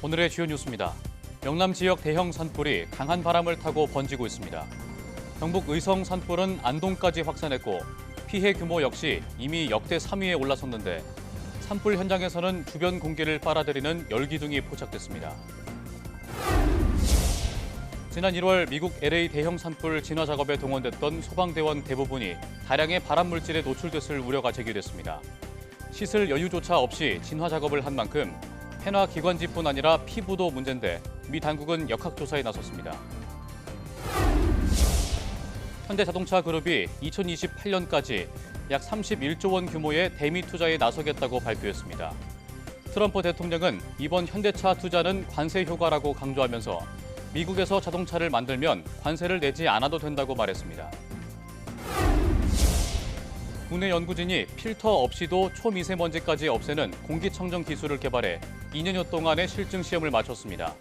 오늘의 주요 뉴스입니다. 영남 지역 대형 산불이 강한 바람을 타고 번지고 있습니다. 경북 의성 산불은 안동까지 확산했고 피해 규모 역시 이미 역대 3위에 올라섰는데 산불 현장에서는 주변 공기를 빨아들이는 열기둥이 포착됐습니다. 지난 1월 미국 LA 대형 산불 진화 작업에 동원됐던 소방대원 대부분이 다량의 발암 물질에 노출됐을 우려가 제기됐습니다. 씻을 여유조차 없이 진화 작업을 한 만큼 폐나 기관지뿐 아니라 피부도 문제인데 미 당국은 역학조사에 나섰습니다. 현대자동차 그룹이 2028년까지 약 31조 원 규모의 대미 투자에 나서겠다고 발표했습니다. 트럼프 대통령은 이번 현대차 투자는 관세 효과라고 강조하면서 미국에서 자동차를 만들면 관세를 내지 않아도 된다고 말했습니다. 국내 연구진이 필터 없이도 초미세먼지까지 없애는 공기청정 기술을 개발해 2년여 동안의 실증 시험을 마쳤습니다.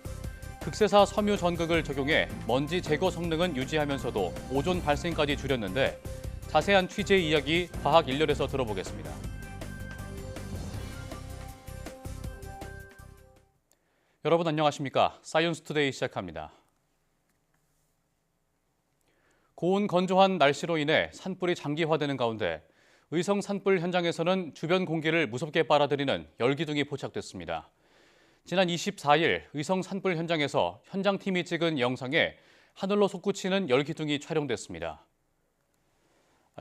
극세사 섬유 전극을 적용해 먼지 제거 성능은 유지하면서도 오존 발생까지 줄였는데 자세한 취재 이야기 과학 일렬에서 들어보겠습니다. 여러분 안녕하십니까? 사이언스 투데이 시작합니다. 고온 건조한 날씨로 인해 산불이 장기화되는 가운데 의성 산불 현장에서는 주변 공기를 무섭게 빨아들이는 열기둥이 포착됐습니다. 지난 24일 의성 산불 현장에서 현장팀이 찍은 영상에 하늘로 솟구치는 열기둥이 촬영됐습니다.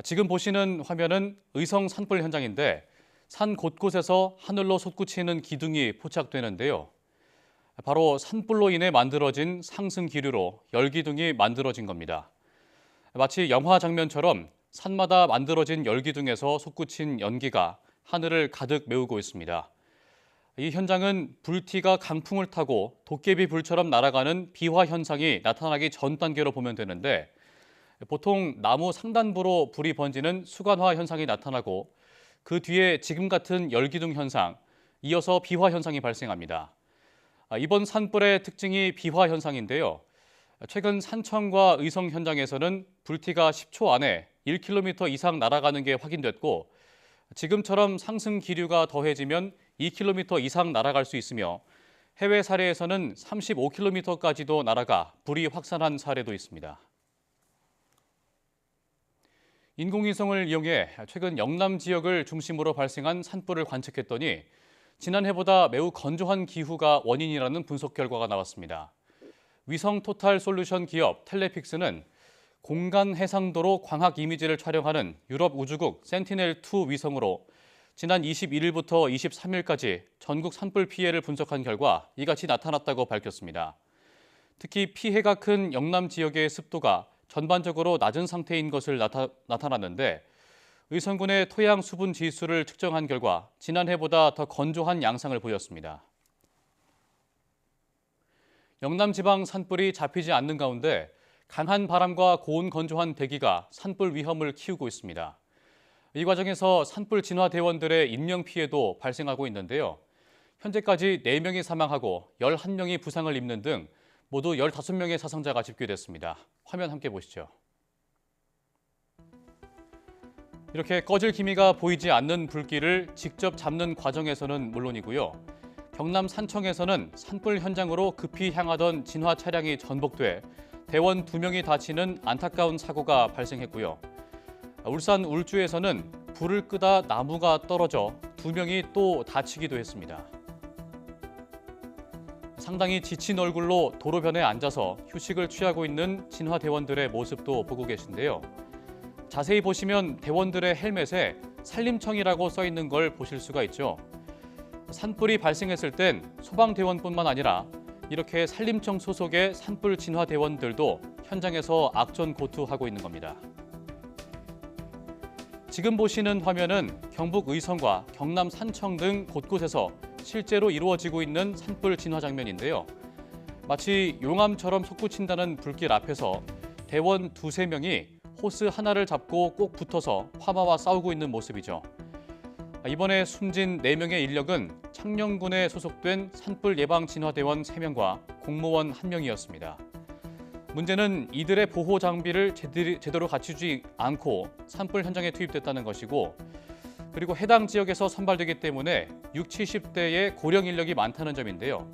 지금 보시는 화면은 의성 산불 현장인데 산 곳곳에서 하늘로 솟구치는 기둥이 포착되는데요. 바로 산불로 인해 만들어진 상승 기류로 열기둥이 만들어진 겁니다. 마치 영화 장면처럼 산마다 만들어진 열기둥에서 솟구친 연기가 하늘을 가득 메우고 있습니다. 이 현장은 불티가 강풍을 타고 도깨비 불처럼 날아가는 비화 현상이 나타나기 전 단계로 보면 되는데 보통 나무 상단부로 불이 번지는 수간화 현상이 나타나고 그 뒤에 지금 같은 열기둥 현상, 이어서 비화 현상이 발생합니다. 이번 산불의 특징이 비화 현상인데요. 최근 산청과 의성 현장에서는 불티가 10초 안에 1km 이상 날아가는 게 확인됐고 지금처럼 상승 기류가 더해지면 2km 이상 날아갈 수 있으며 해외 사례에서는 35km까지도 날아가 불이 확산한 사례도 있습니다. 인공위성을 이용해 최근 영남 지역을 중심으로 발생한 산불을 관측했더니 지난해보다 매우 건조한 기후가 원인이라는 분석 결과가 나왔습니다. 위성 토탈 솔루션 기업 텔레픽스는 공간 해상도로 광학 이미지를 촬영하는 유럽 우주국 센티넬-2 위성으로 지난 21일부터 23일까지 전국 산불 피해를 분석한 결과 이같이 나타났다고 밝혔습니다. 특히 피해가 큰 영남 지역의 습도가 전반적으로 낮은 상태인 것을 나타났는데 의성군의 토양 수분 지수를 측정한 결과 지난해보다 더 건조한 양상을 보였습니다. 영남 지방 산불이 잡히지 않는 가운데 강한 바람과 고온 건조한 대기가 산불 위험을 키우고 있습니다. 이 과정에서 산불 진화 대원들의 인명 피해도 발생하고 있는데요. 현재까지 4명이 사망하고 11명이 부상을 입는 등 모두 15명의 사상자가 집계됐습니다. 화면 함께 보시죠. 이렇게 꺼질 기미가 보이지 않는 불길을 직접 잡는 과정에서는 물론이고요. 경남 산청에서는 산불 현장으로 급히 향하던 진화 차량이 전복돼 대원 2명이 다치는 안타까운 사고가 발생했고요. 울산 울주에서는 불을 끄다 나무가 떨어져 2명이 또 다치기도 했습니다. 상당히 지친 얼굴로 도로변에 앉아서 휴식을 취하고 있는 진화 대원들의 모습도 보고 계신데요. 자세히 보시면 대원들의 헬멧에 산림청이라고 써 있는 걸 보실 수가 있죠. 산불이 발생했을 땐 소방대원뿐만 아니라 이렇게 산림청 소속의 산불 진화 대원들도 현장에서 악전고투하고 있는 겁니다. 지금 보시는 화면은 경북 의성과 경남 산청 등 곳곳에서 실제로 이루어지고 있는 산불 진화 장면인데요. 마치 용암처럼 솟구친다는 불길 앞에서 대원 2~3명이 호스 하나를 잡고 꼭 붙어서 화마와 싸우고 있는 모습이죠. 이번에 숨진 4명의 인력은 창녕군에 소속된 산불 예방 진화대원 3명과 공무원 1명이었습니다. 문제는 이들의 보호 장비를 제대로 갖추지 않고 산불 현장에 투입됐다는 것이고, 그리고 해당 지역에서 선발되기 때문에 60, 70대의 고령 인력이 많다는 점인데요.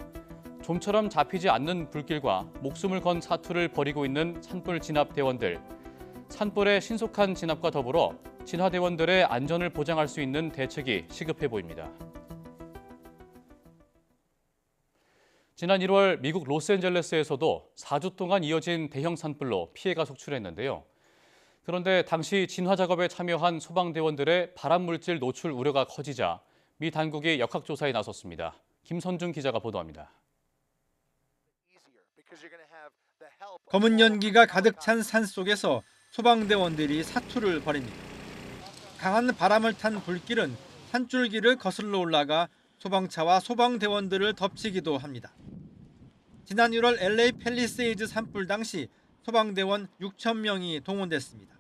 좀처럼 잡히지 않는 불길과 목숨을 건 사투를 벌이고 있는 산불 진압 대원들. 산불의 신속한 진압과 더불어 진화대원들의 안전을 보장할 수 있는 대책이 시급해 보입니다. 지난 1월 미국 로스앤젤레스에서도 4주 동안 이어진 대형 산불로 피해가 속출했는데요. 그런데 당시 진화 작업에 참여한 소방대원들의 발암물질 노출 우려가 커지자 미 당국이 역학조사에 나섰습니다. 김선중 기자가 보도합니다. 검은 연기가 가득 찬 산 속에서 소방대원들이 사투를 벌입니다. 강한 바람을 탄 불길은 산줄기를 거슬러 올라가 소방차와 소방대원들을 덮치기도 합니다. 지난 1월 LA 팰리세이드 산불 당시 소방대원 6,000명이 동원됐습니다.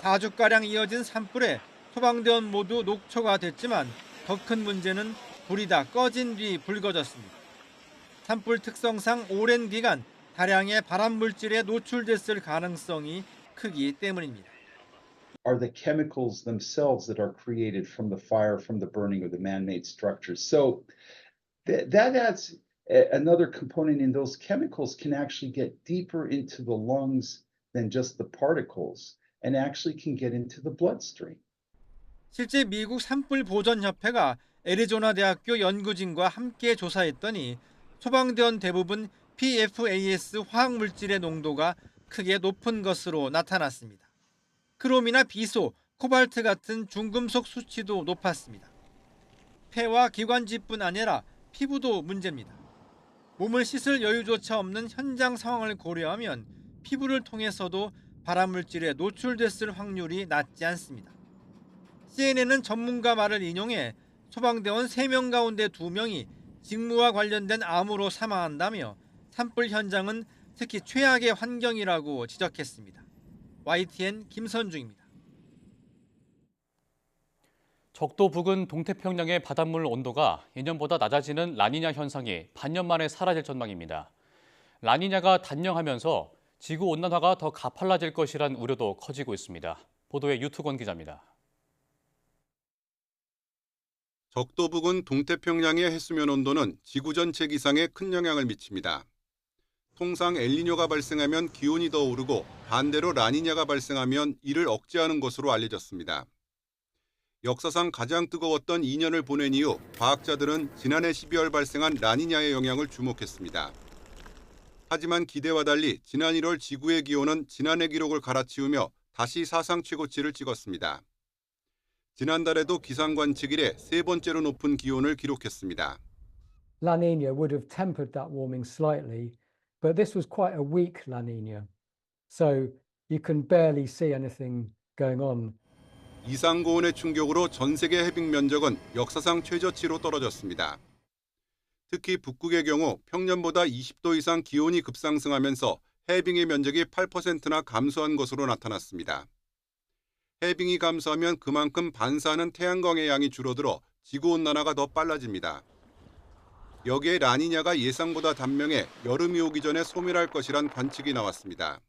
4주가량 이어진 산불에 소방대원 모두 녹초가 됐지만 더 큰 문제는 불이 다 꺼진 뒤 붉어졌습니다. 산불 특성상 오랜 기간 다량의 발암물질에 노출됐을 가능성이 크기 때문입니다. Are the chemicals themselves that are created from the fire, from the burning of the man-made structures. So that adds another component in those chemicals can actually get deeper into the lungs than just the particles and actually can get into the bloodstream. 실제 미국 산불보전협회가 애리조나 대학교 연구진과 함께 조사했더니 소방대원 대부분 PFAS 화학물질의 농도가 크게 높은 것으로 나타났습니다. 크롬이나 비소, 코발트 같은 중금속 수치도 높았습니다. 폐와 기관지뿐 아니라 피부도 문제입니다. 몸을 씻을 여유조차 없는 현장 상황을 고려하면 피부를 통해서도 발암물질에 노출됐을 확률이 낮지 않습니다. CNN은 전문가 말을 인용해 소방대원 3명 가운데 2명이 직무와 관련된 암으로 사망한다며 산불 현장은 특히 최악의 환경이라고 지적했습니다. YTN 김선중입니다. 적도 부근 동태평양의 바닷물 온도가 예년보다 낮아지는 라니냐 현상이 반년 만에 사라질 전망입니다. 라니냐가 단영하면서 지구온난화가 더 가팔라질 것이란 우려도 커지고 있습니다. 보도에 유투권 기자입니다. 적도 부근 동태평양의 해수면 온도는 지구 전체 기상에 큰 영향을 미칩니다. 통상 엘니뇨가 발생하면 기온이 더 오르고 반대로 라니냐가 발생하면 이를 억제하는 것으로 알려졌습니다. 역사상 가장 뜨거웠던 2년을 보낸 이후 과학자들은 지난해 12월 발생한 라니냐의 영향을 주목했습니다. 하지만 기대와 달리 지난 1월 지구의 기온은 지난해 기록을 갈아치우며 다시 사상 최고치를 찍었습니다. 지난달에도 기상 관측 이래 3번째로 높은 기온을 기록했습니다. La Nina would have tempered that warming slightly, but this was quite a weak La Nina. So you can barely see anything going on. 이상 고온의 충격으로 전 세계 해빙 면적은 역사상 최저치로 떨어졌습니다. 특히 북극의 경우 평년보다 20도 이상 기온이 급상승하면서 해빙의 면적이 8%나 감소한 것으로 나타났습니다. 해빙이 감소하면 그만큼 반사하는 태양광의 양이 줄어들어 지구온난화가 더 빨라집니다. 여기에 라니냐가 예상보다 단명해 여름이 오기 전에 소멸할 것이란 관측이 나왔습니다.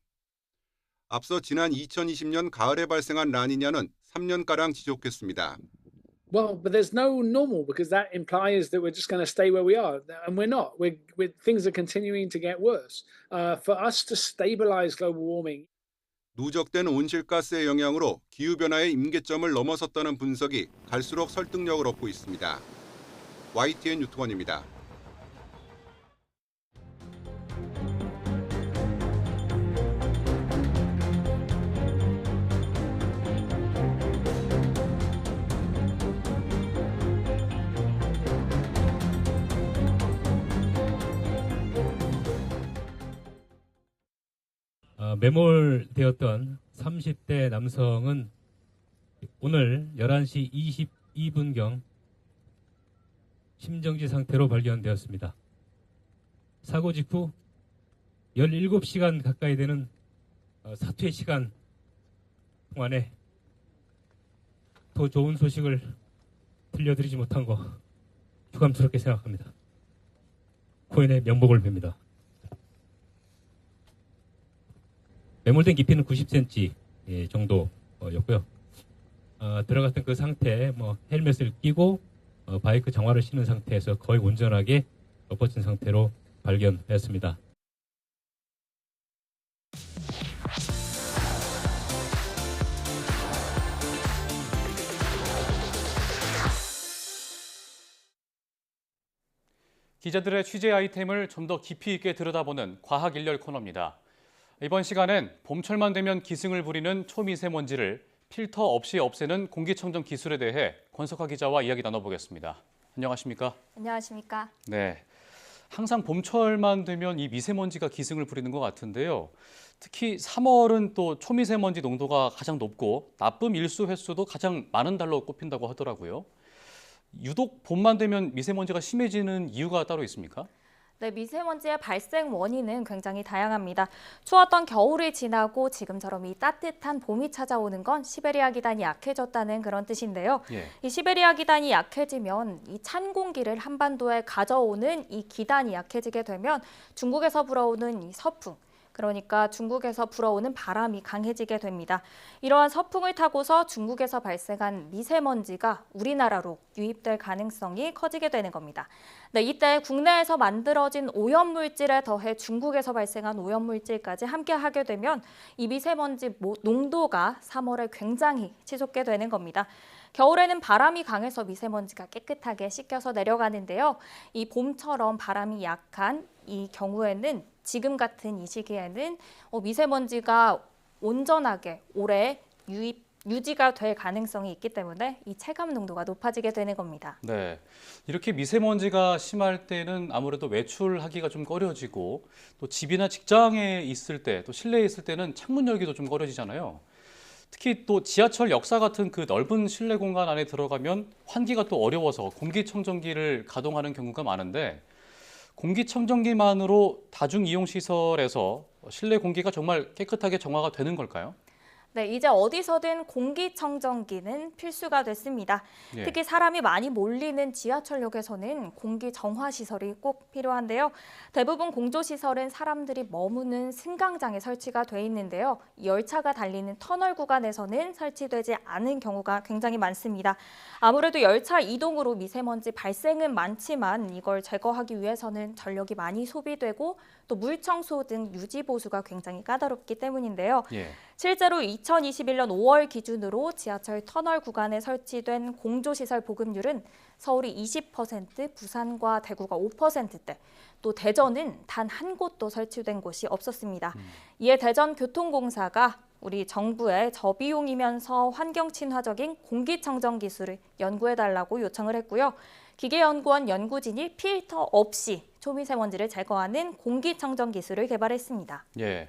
앞서 지난 2020년 가을에 발생한 라니냐는 3년가량 지속했습니다. Well, but there's no normal because that implies that we're just going to stay where we are, and we're not. Things are continuing to get worse. For us to stabilize global warming. 누적된 온실가스의 영향으로 기후변화의 임계점을 넘어섰다는 분석이 갈수록 설득력을 얻고 있습니다. YTN 유투원입니다. 매몰되었던 30대 남성은 오늘 11시 22분경 심정지 상태로 발견되었습니다. 사고 직후 17시간 가까이 되는 사퇴 시간 동안에 더 좋은 소식을 들려드리지 못한 거 유감스럽게 생각합니다. 코인의 명복을 빕니다. 매몰된 깊이는 90cm 정도였고요. 들어갔던 그 상태, 헬멧을 끼고 바이크 장화를 신은 상태에서 거의 온전하게 엎어진 상태로 발견했습니다. 기자들의 취재 아이템을 좀 더 깊이 있게 들여다보는 과학 일열 코너입니다. 이번 시간엔 봄철만 되면 기승을 부리는 초미세먼지를 필터 없이 없애는 공기청정 기술에 대해 권석화 기자와 이야기 나눠보겠습니다. 안녕하십니까? 안녕하십니까? 네, 항상 봄철만 되면 이 미세먼지가 기승을 부리는 것 같은데요. 특히 3월은 또 초미세먼지 농도가 가장 높고 나쁨 일수 횟수도 가장 많은 달로 꼽힌다고 하더라고요. 유독 봄만 되면 미세먼지가 심해지는 이유가 따로 있습니까? 네, 미세먼지의 발생 원인은 굉장히 다양합니다. 추웠던 겨울이 지나고 지금처럼 이 따뜻한 봄이 찾아오는 건 시베리아 기단이 약해졌다는 그런 뜻인데요. 예. 이 시베리아 기단이 약해지면 이 찬 공기를 한반도에 가져오는 이 기단이 약해지게 되면 중국에서 불어오는 이 서풍, 그러니까 중국에서 불어오는 바람이 강해지게 됩니다. 이러한 서풍을 타고서 중국에서 발생한 미세먼지가 우리나라로 유입될 가능성이 커지게 되는 겁니다. 네, 이때 국내에서 만들어진 오염물질에 더해 중국에서 발생한 오염물질까지 함께 하게 되면 이 미세먼지 농도가 3월에 굉장히 치솟게 되는 겁니다. 겨울에는 바람이 강해서 미세먼지가 깨끗하게 씻겨서 내려가는데요. 이 봄처럼 바람이 약한 이 경우에는 지금 같은 이 시기에는 미세먼지가 온전하게 오래 유지가 될 가능성이 있기 때문에 이 체감 농도가 높아지게 되는 겁니다. 네, 이렇게 미세먼지가 심할 때는 아무래도 외출하기가 좀 꺼려지고 또 집이나 직장에 있을 때, 또 실내에 있을 때는 창문 열기도 좀 꺼려지잖아요. 특히 또 지하철 역사 같은 그 넓은 실내 공간 안에 들어가면 환기가 또 어려워서 공기청정기를 가동하는 경우가 많은데 공기청정기만으로 다중이용시설에서 실내 공기가 정말 깨끗하게 정화가 되는 걸까요? 네, 이제 어디서든 공기청정기는 필수가 됐습니다. 예. 특히 사람이 많이 몰리는 지하철역에서는 공기 정화 시설이 꼭 필요한데요. 대부분 공조시설은 사람들이 머무는 승강장에 설치가 돼 있는데요. 열차가 달리는 터널 구간에서는 설치되지 않은 경우가 굉장히 많습니다. 아무래도 열차 이동으로 미세먼지 발생은 많지만 이걸 제거하기 위해서는 전력이 많이 소비되고 또 물 청소 등 유지 보수가 굉장히 까다롭기 때문인데요. 예. 실제로 2021년 5월 기준으로 지하철 터널 구간에 설치된 공조시설 보급률은 서울이 20%, 부산과 대구가 5%대, 또 대전은 단 한 곳도 설치된 곳이 없었습니다. 이에 대전교통공사가 우리 정부에 저비용이면서 환경 친화적인 공기청정 기술을 연구해달라고 요청을 했고요. 기계연구원 연구진이 필터 없이 초미세먼지를 제거하는 공기청정 기술을 개발했습니다. 예.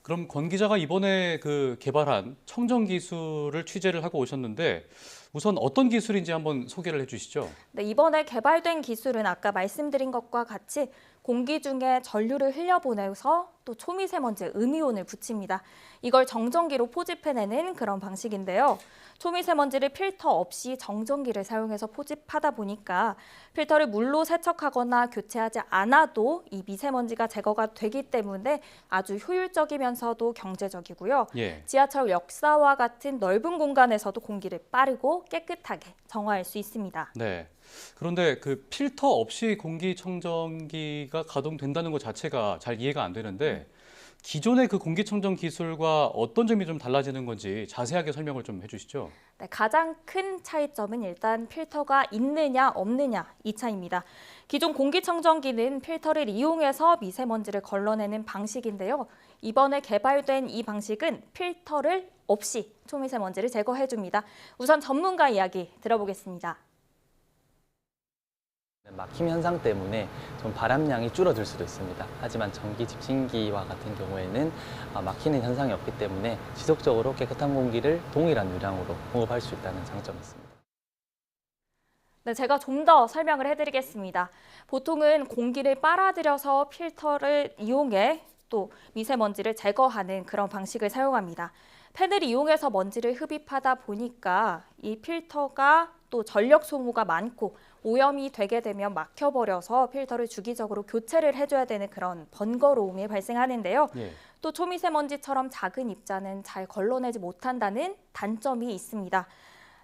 그럼 권 기자가 이번에 개발한 청정 기술을 취재를 하고 오셨는데 우선 어떤 기술인지 한번 소개를 해주시죠. 네, 이번에 개발된 기술은 아까 말씀드린 것과 같이 공기 중에 전류를 흘려보내서 또 초미세먼지에 음이온을 붙입니다. 이걸 정전기로 포집해내는 그런 방식인데요. 초미세먼지를 필터 없이 정전기를 사용해서 포집하다 보니까 필터를 물로 세척하거나 교체하지 않아도 이 미세먼지가 제거가 되기 때문에 아주 효율적이면서도 경제적이고요. 예. 지하철 역사와 같은 넓은 공간에서도 공기를 빠르고 깨끗하게 정화할 수 있습니다. 네. 그런데 그 필터 없이 공기청정기가 가동된다는 것 자체가 잘 이해가 안 되는데 기존의 그 공기청정 기술과 어떤 점이 좀 달라지는 건지 자세하게 설명을 좀 해주시죠. 네, 가장 큰 차이점은 일단 필터가 있느냐 없느냐 이 차이입니다. 기존 공기청정기는 필터를 이용해서 미세먼지를 걸러내는 방식인데요. 이번에 개발된 이 방식은 필터를 없이 초미세먼지를 제거해줍니다. 우선 전문가 이야기 들어보겠습니다. 막힘 현상 때문에 좀 바람량이 줄어들 수도 있습니다. 하지만 전기 집신기와 같은 경우에는 막히는 현상이 없기 때문에 지속적으로 깨끗한 공기를 동일한 유량으로 공급할 수 있다는 장점이 있습니다. 네, 제가 좀 더 설명을 해드리겠습니다. 보통은 공기를 빨아들여서 필터를 이용해 또 미세먼지를 제거하는 그런 방식을 사용합니다. 팬을 이용해서 먼지를 흡입하다 보니까 이 필터가 또 전력 소모가 많고 오염이 되게 되면 막혀버려서 필터를 주기적으로 교체를 해줘야 되는 그런 번거로움이 발생하는데요. 예. 또 초미세먼지처럼 작은 입자는 잘 걸러내지 못한다는 단점이 있습니다.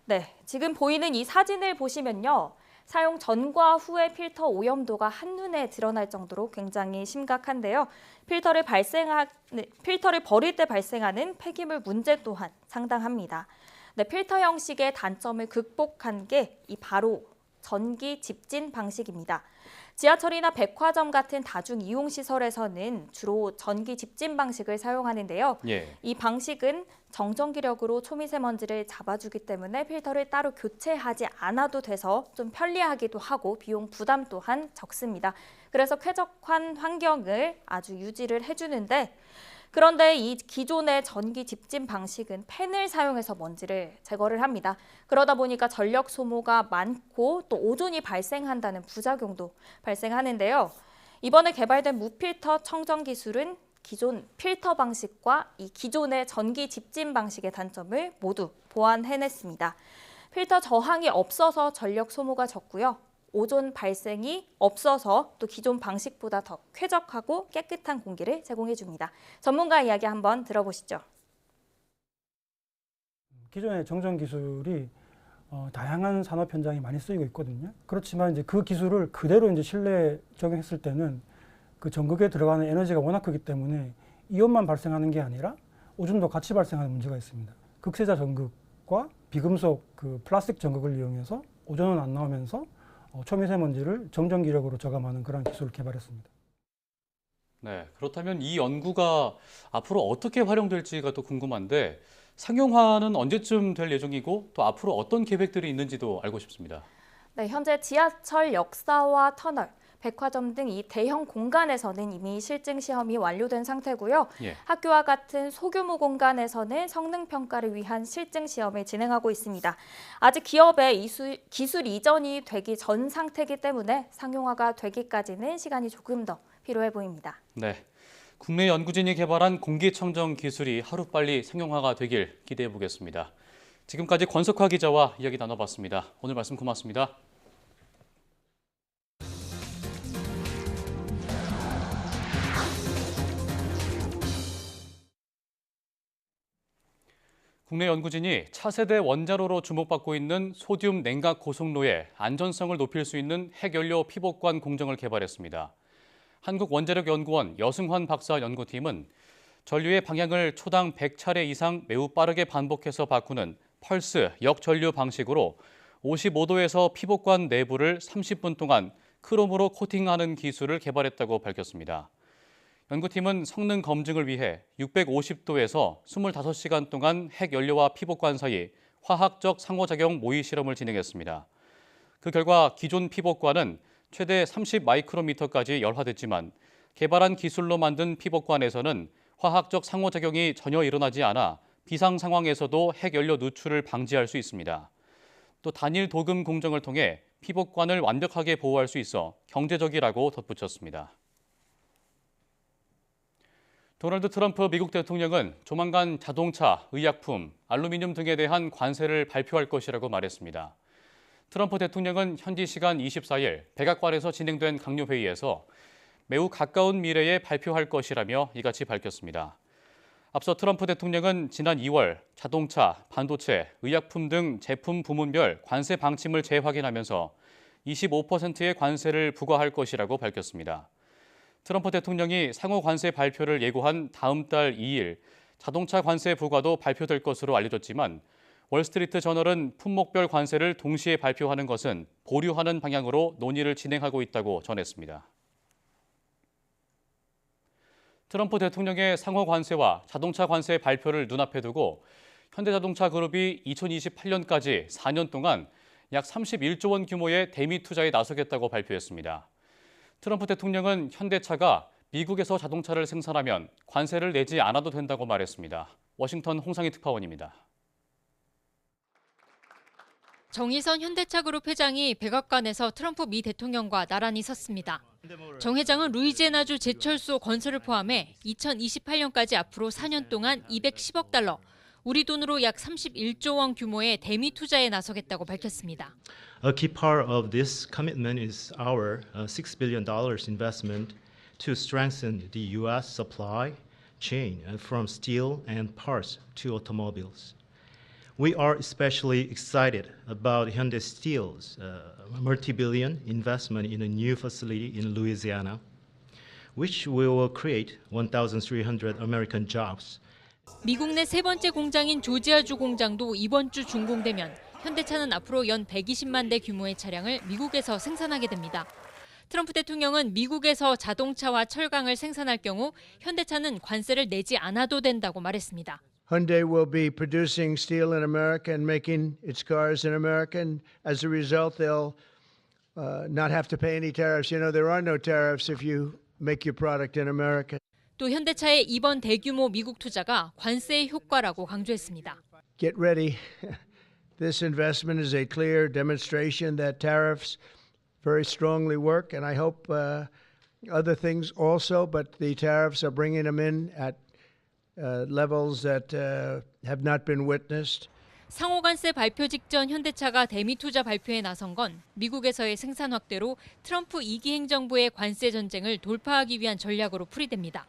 네, 지금 보이는 이 사진을 보시면요. 사용 전과 후의 필터 오염도가 한눈에 드러날 정도로 굉장히 심각한데요. 필터를 버릴 때 발생하는 폐기물 문제 또한 상당합니다. 네, 필터 형식의 단점을 극복한 게 바로 전기 집진 방식입니다. 지하철이나 백화점 같은 다중 이용 시설에서는 주로 전기 집진 방식을 사용하는데요. 예. 이 방식은 정전기력으로 초미세먼지를 잡아주기 때문에 필터를 따로 교체하지 않아도 돼서 좀 편리하기도 하고 비용 부담 또한 적습니다. 그래서 쾌적한 환경을 아주 유지를 해주는데, 그런데 이 기존의 전기 집진 방식은 팬을 사용해서 먼지를 제거를 합니다. 그러다 보니까 전력 소모가 많고 또 오존이 발생한다는 부작용도 발생하는데요. 이번에 개발된 무필터 청정 기술은 기존 필터 방식과 이 기존의 전기 집진 방식의 단점을 모두 보완해냈습니다. 필터 저항이 없어서 전력 소모가 적고요. 오존 발생이 없어서 또 기존 방식보다 더 쾌적하고 깨끗한 공기를 제공해줍니다. 전문가 이야기 한번 들어보시죠. 기존의 정전 기술이 다양한 산업 현장에 많이 쓰이고 있거든요. 그렇지만 이제 그 기술을 그대로 이제 실내에 적용했을 때는 그 전극에 들어가는 에너지가 워낙 크기 때문에 이온만 발생하는 게 아니라 오존도 같이 발생하는 문제가 있습니다. 극세자 전극과 비금속 그 플라스틱 전극을 이용해서 오존은 안 나오면서 초미세먼지를 정전기력으로 저감하는 그런 기술을 개발했습니다. 네, 그렇다면 이 연구가 앞으로 어떻게 활용될지가 또 궁금한데 상용화는 언제쯤 될 예정이고 또 앞으로 어떤 계획들이 있는지도 알고 싶습니다. 네, 현재 지하철 역사와 터널, 백화점 등 이 대형 공간에서는 이미 실증 시험이 완료된 상태고요. 예. 학교와 같은 소규모 공간에서는 성능 평가를 위한 실증 시험을 진행하고 있습니다. 아직 기업의 기술 이전이 되기 전 상태이기 때문에 상용화가 되기까지는 시간이 조금 더 필요해 보입니다. 네, 국내 연구진이 개발한 공기청정 기술이 하루빨리 상용화가 되길 기대해 보겠습니다. 지금까지 권석화 기자와 이야기 나눠봤습니다. 오늘 말씀 고맙습니다. 국내 연구진이 차세대 원자로로 주목받고 있는 소듐 냉각 고속로의 안전성을 높일 수 있는 핵연료 피복관 공정을 개발했습니다. 한국원자력연구원 여승환 박사 연구팀은 전류의 방향을 초당 100차례 이상 매우 빠르게 반복해서 바꾸는 펄스 역전류 방식으로 55도에서 피복관 내부를 30분 동안 크롬으로 코팅하는 기술을 개발했다고 밝혔습니다. 연구팀은 성능 검증을 위해 650도에서 25시간 동안 핵연료와 피복관 사이 화학적 상호작용 모의 실험을 진행했습니다. 그 결과 기존 피복관은 최대 30마이크로미터까지 열화됐지만 개발한 기술로 만든 피복관에서는 화학적 상호작용이 전혀 일어나지 않아 비상 상황에서도 핵연료 누출을 방지할 수 있습니다. 또 단일 도금 공정을 통해 피복관을 완벽하게 보호할 수 있어 경제적이라고 덧붙였습니다. 도널드 트럼프 미국 대통령은 조만간 자동차, 의약품, 알루미늄 등에 대한 관세를 발표할 것이라고 말했습니다. 트럼프 대통령은 현지 시간 24일 백악관에서 진행된 강요회의에서 매우 가까운 미래에 발표할 것이라며 이같이 밝혔습니다. 앞서 트럼프 대통령은 지난 2월 자동차, 반도체, 의약품 등 제품 부문별 관세 방침을 재확인하면서 25%의 관세를 부과할 것이라고 밝혔습니다. 트럼프 대통령이 상호 관세 발표를 예고한 다음 달 2일 자동차 관세 부과도 발표될 것으로 알려졌지만 월스트리트 저널은 품목별 관세를 동시에 발표하는 것은 보류하는 방향으로 논의를 진행하고 있다고 전했습니다. 트럼프 대통령의 상호 관세와 자동차 관세 발표를 눈앞에 두고 현대자동차 그룹이 2028년까지 4년 동안 약 31조 원 규모의 대미 투자에 나서겠다고 발표했습니다. 트럼프 대통령은 현대차가 미국에서 자동차를 생산하면 관세를 내지 않아도 된다고 말했습니다. 워싱턴 홍상희 특파원입니다. 정의선 현대차그룹 회장이 백악관에서 트럼프 미 대통령과 나란히 섰습니다. 정 회장은 루이지애나주 제철소 건설을 포함해 2028년까지 앞으로 4년 동안 $210억, 우리 돈으로 약 31조 원 규모의 대미 투자에 나서겠다고 밝혔습니다. A key part of this commitment is our $6 billion investment to strengthen the U.S. supply chain from steel and parts to automobiles. We are especially excited about Hyundai Steel's multi-billion investment in a new facility in Louisiana, which will create 1,300 American jobs. 미국 내 세 번째 공장인 조지아주 공장도 이번 주 준공되면 현대차는 앞으로 연 120만 대 규모의 차량을 미국에서 생산하게 됩니다. 트럼프 대통령은 미국에서 자동차와 철강을 생산할 경우 현대차는 관세를 내지 않아도 된다고 말했습니다. Hyundai will be producing steel in America and making its cars in America, and as a result, they'll not have to pay any tariffs. You know, there are no tariffs if you make your product in America. 또 현대차의 이번 대규모 미국 투자가 관세의 효과라고 강조했습니다. Get ready. This investment is a clear demonstration that tariffs very strongly work, and I hope other things also, but the tariffs are bringing them in at levels that have not been witnessed. 상호관세 발표 직전 현대차가 대미 투자 발표에 나선 건 미국에서의 생산 확대로 트럼프 2기 행정부의 관세 전쟁을 돌파하기 위한 전략으로 풀이됩니다.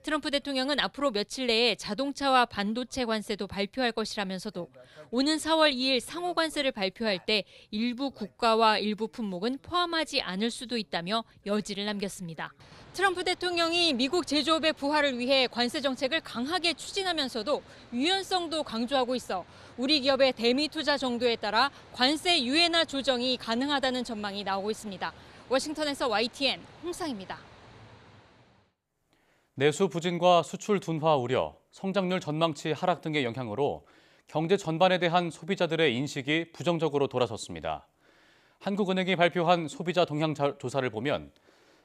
트럼프 대통령은 앞으로 며칠 내에 자동차와 반도체 관세도 발표할 것이라면서도 오는 4월 2일 상호관세를 발표할 때 일부 국가와 일부 품목은 포함하지 않을 수도 있다며 여지를 남겼습니다. 트럼프 대통령이 미국 제조업의 부활을 위해 관세 정책을 강하게 추진하면서도 유연성도 강조하고 있어 우리 기업의 대미 투자 정도에 따라 관세 유예나 조정이 가능하다는 전망이 나오고 있습니다. 워싱턴에서 YTN 홍상입니다. 내수 부진과 수출 둔화 우려, 성장률 전망치 하락 등의 영향으로 경제 전반에 대한 소비자들의 인식이 부정적으로 돌아섰습니다. 한국은행이 발표한 소비자 동향 조사를 보면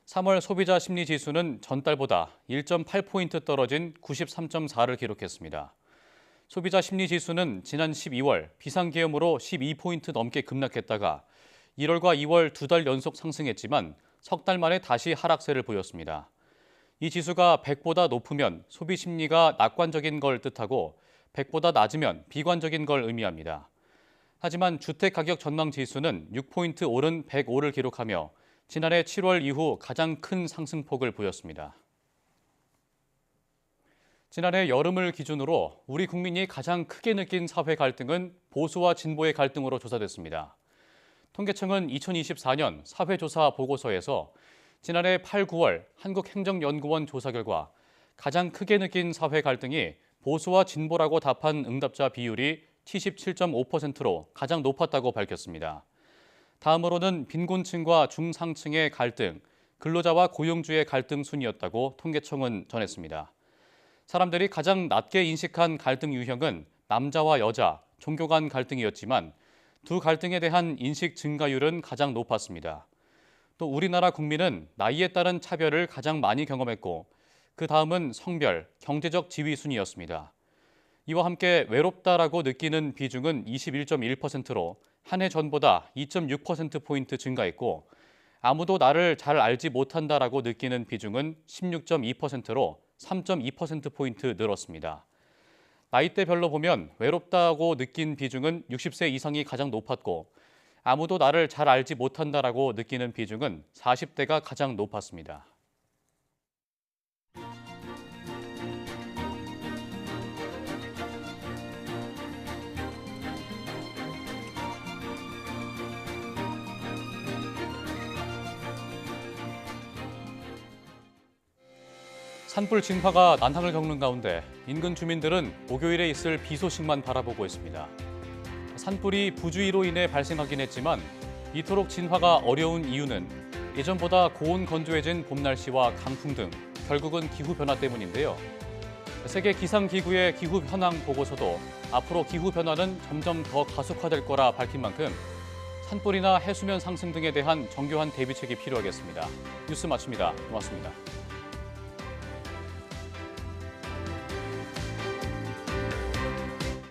3월 소비자 심리 지수는 전달보다 1.8포인트 떨어진 93.4를 기록했습니다. 소비자 심리 지수는 지난 12월 비상계엄으로 12포인트 넘게 급락했다가 1월과 2월 2달 연속 상승했지만 석 달 만에 다시 하락세를 보였습니다. 이 지수가 100보다 높으면 소비 심리가 낙관적인 걸 뜻하고 100보다 낮으면 비관적인 걸 의미합니다. 하지만 주택가격 전망 지수는 6포인트 오른 105를 기록하며 지난해 7월 이후 가장 큰 상승폭을 보였습니다. 지난해 여름을 기준으로 우리 국민이 가장 크게 느낀 사회 갈등은 보수와 진보의 갈등으로 조사됐습니다. 통계청은 2024년 사회조사 보고서에서 지난해 8, 9월 한국행정연구원 조사 결과 가장 크게 느낀 사회 갈등이 보수와 진보라고 답한 응답자 비율이 77.5%로 가장 높았다고 밝혔습니다. 다음으로는 빈곤층과 중상층의 갈등, 근로자와 고용주의 갈등 순이었다고 통계청은 전했습니다. 사람들이 가장 낮게 인식한 갈등 유형은 남자와 여자, 종교 간 갈등이었지만 두 갈등에 대한 인식 증가율은 가장 높았습니다. 또 우리나라 국민은 나이에 따른 차별을 가장 많이 경험했고 그 다음은 성별, 경제적 지위 순이었습니다. 이와 함께 외롭다라고 느끼는 비중은 21.1%로 한 해 전보다 2.6%포인트 증가했고 아무도 나를 잘 알지 못한다라고 느끼는 비중은 16.2%로 3.2%포인트 늘었습니다. 나이대별로 보면 외롭다고 느낀 비중은 60세 이상이 가장 높았고 아무도 나를 잘 알지 못한다라고 느끼는 비중은 40대가 가장 높았습니다. 산불 진화가 난항을 겪는 가운데 인근 주민들은 목요일에 있을 비 소식만 바라보고 있습니다. 산불이 부주의로 인해 발생하긴 했지만 이토록 진화가 어려운 이유는 예전보다 고온 건조해진 봄 날씨와 강풍 등 결국은 기후변화 때문인데요. 세계 기상기구의 기후현황 보고서도 앞으로 기후변화는 점점 더 가속화될 거라 밝힌 만큼 산불이나 해수면 상승 등에 대한 정교한 대비책이 필요하겠습니다. 뉴스 마칩니다. 고맙습니다.